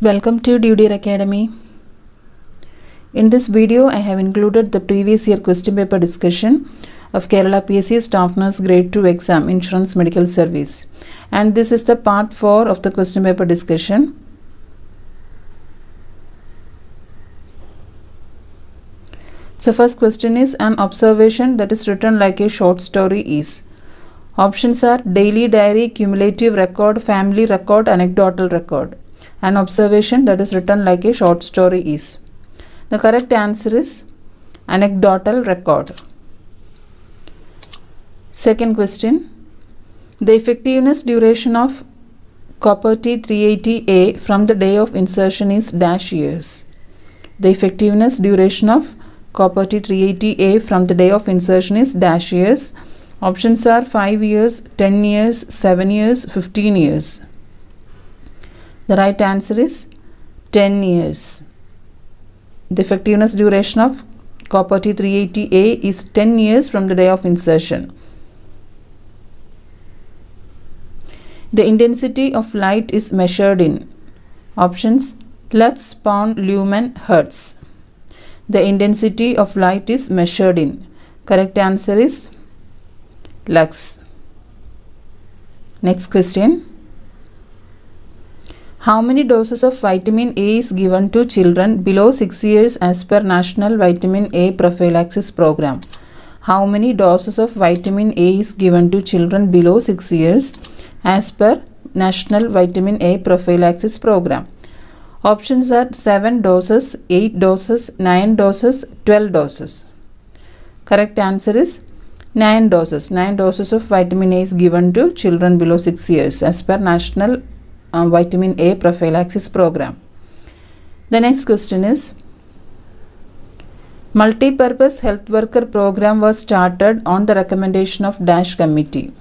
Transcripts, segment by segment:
Welcome to DUDEER Academy. In this video, I have included the previous year question paper discussion of Kerala PSC Staff Nurse Grade 2 exam Insurance Medical Service, and this is the part 4 of the question paper discussion. So first question is, an observation that is written like a short story is. Options are daily diary, cumulative record, family record, anecdotal record. An observation that is written like a short story is. The correct answer is anecdotal record. Second question. The effectiveness duration of Copper T 380A from the day of insertion is dash years. The effectiveness duration of Copper T 380A from the day of insertion is dash years. Options are 5 years, 10 years, 7 years, 15 years. The right answer is 10 years. The effectiveness duration of Copper T 380A is 10 years from the day of insertion. The intensity of light is measured in. Options: lux, pound, lumen, hertz. The intensity of light is measured in. Correct answer is lux. Next question. How many doses of vitamin A is given to children below 6 years as per National Vitamin A Prophylaxis Program? How many doses of vitamin A is given to children below 6 years as per National Vitamin A Prophylaxis Program? Options are 7 doses, 8 doses, 9 doses, 12 doses. Correct answer is 9 doses. 9 doses of vitamin A is given to children below 6 years as per National Vitamin A Prophylaxis Program. The next question is, Multi-Purpose Health Worker Program was started on the recommendation of Dash Committee.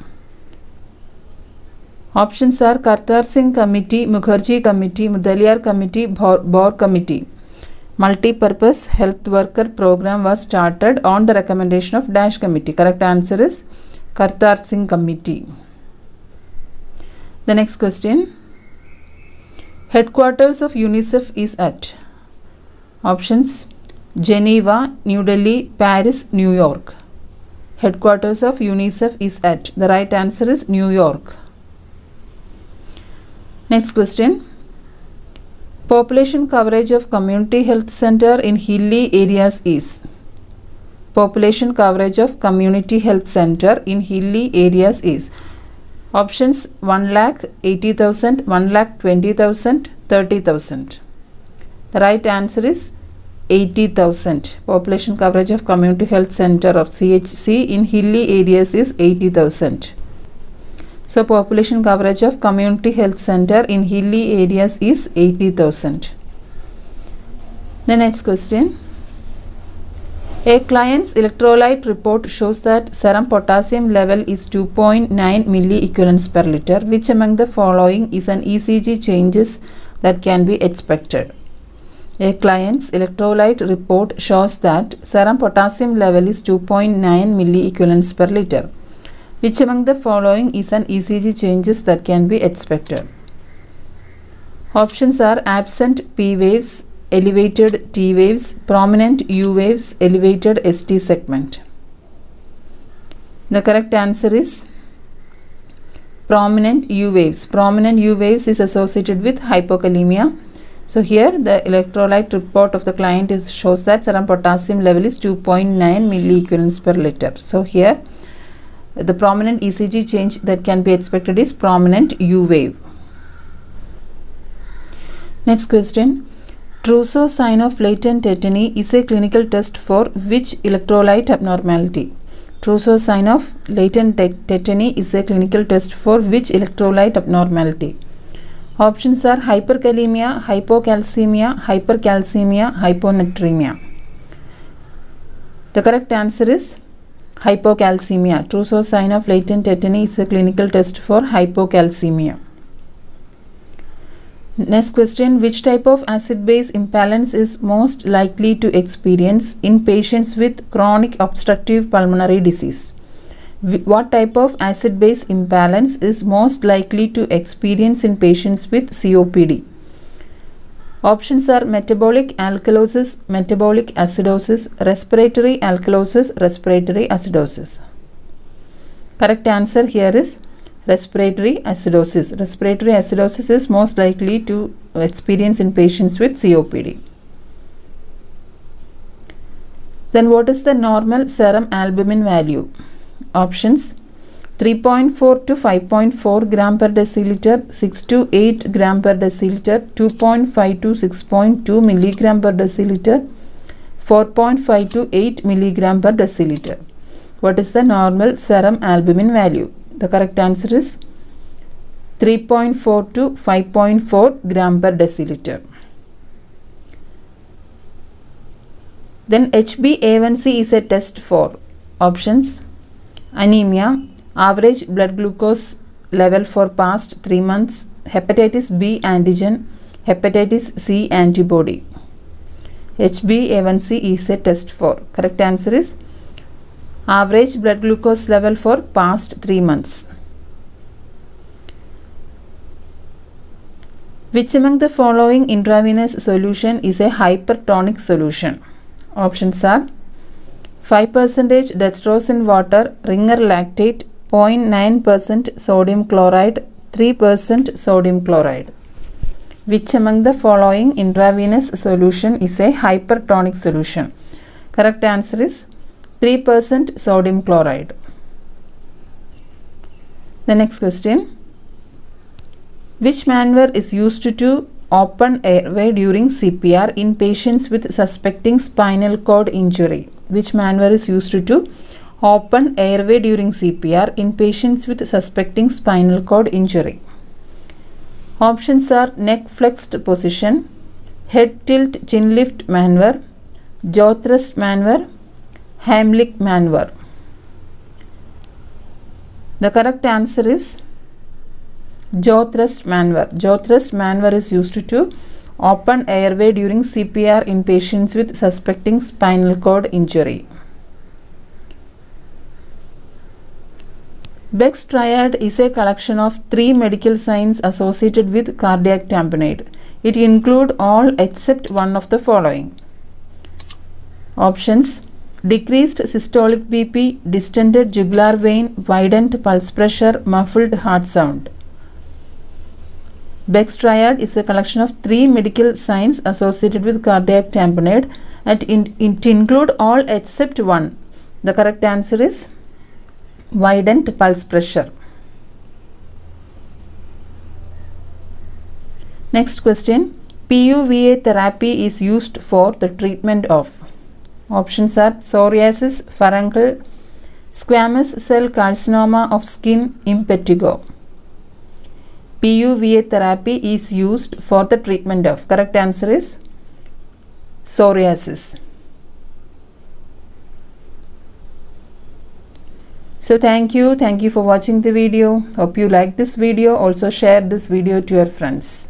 Options are Kartar Singh Committee, Mukherjee Committee, Mudaliar Committee, Bohr Committee. Multi-Purpose Health Worker Program was started on the recommendation of Dash Committee. Correct answer is Kartar Singh Committee. The next question. Headquarters of UNICEF is at. Options: Geneva, New Delhi, Paris, New York. Headquarters of UNICEF is at. The right answer is New York. Next question. Population coverage of community health center in hilly areas is. Population coverage of community health center in hilly areas is. Options: 1,80,000, 1,20,000, 30,000. The right answer is 80,000. Population coverage of community health center or CHC in hilly areas is 80,000. So population coverage of community health center in hilly areas is 80,000. The next question. A client's electrolyte report shows that serum potassium level is 2.9 milliequivalents per liter. Which among the following is an ECG changes that can be expected? A client's electrolyte report shows that serum potassium level is 2.9 milliequivalents per liter. Which among the following is an ECG changes that can be expected? Options are absent P waves, elevated T waves, prominent U waves, elevated ST segment. The correct answer is prominent U waves. Prominent U waves is associated with hypokalemia. So here the electrolyte report of the client shows that serum potassium level is 2.9 milliequivalents per liter. So here the prominent ECG change that can be expected is prominent U wave. Next question. Trousseau sign of latent tetany is a clinical test for which electrolyte abnormality? Trousseau sign of latent tetany is a clinical test for which electrolyte abnormality? Options are hyperkalemia, hypocalcemia, hypercalcemia, hyponatremia. The correct answer is hypocalcemia. Trousseau sign of latent tetany is a clinical test for hypocalcemia. Next question. Which type of acid-base imbalance is most likely to experience in patients with chronic obstructive pulmonary disease? What type of acid-base imbalance is most likely to experience in patients with COPD? Options are metabolic alkalosis, metabolic acidosis, respiratory alkalosis, respiratory acidosis. Correct answer here is respiratory acidosis. Respiratory acidosis is most likely to experience in patients with COPD. Then what is the normal serum albumin value? Options: 3.4 to 5.4 gram per deciliter, 6 to 8 gram per deciliter, 2.5 to 6.2 milligram per deciliter, 4.5 to 8 milligram per deciliter. What is the normal serum albumin value? The correct answer is 3.4 to 5.4 gram per deciliter. Then HbA1c is a test for options: anemia, average blood glucose level for past 3 months, hepatitis B antigen, hepatitis C antibody. HbA1c is a test for. Correct answer is average blood glucose level for past 3 months. Which among the following intravenous solution is a hypertonic solution? Options are 5% dextrose in water, Ringer lactate, 0.9% sodium chloride, 3% sodium chloride. Which among the following intravenous solution is a hypertonic solution? Correct answer is 3% sodium chloride. The next question: which maneuver is used to open airway during CPR in patients with suspecting spinal cord injury? Which maneuver is used to open airway during CPR in patients with suspecting spinal cord injury? Options are neck flexed position, head tilt chin lift maneuver, jaw thrust maneuver, Heimlich maneuver. The correct answer is jaw thrust maneuver. Jaw thrust maneuver is used to open airway during CPR in patients with suspecting spinal cord injury. Beck's triad is a collection of 3 medical signs associated with cardiac tamponade. It includes all except one of the following. Options: decreased systolic BP, distended jugular vein, widened pulse pressure, muffled heart sound. Beck's triad is a collection of 3 medical signs associated with cardiac tamponade and it includes all except one. The correct answer is widened pulse pressure. Next question: PUVA therapy is used for the treatment of. Options are psoriasis, furuncle, squamous cell carcinoma of skin, impetigo. PUVA therapy is used for the treatment of. Correct answer is psoriasis. So thank you for watching the video. Hope you like this video. Also share this video to your friends.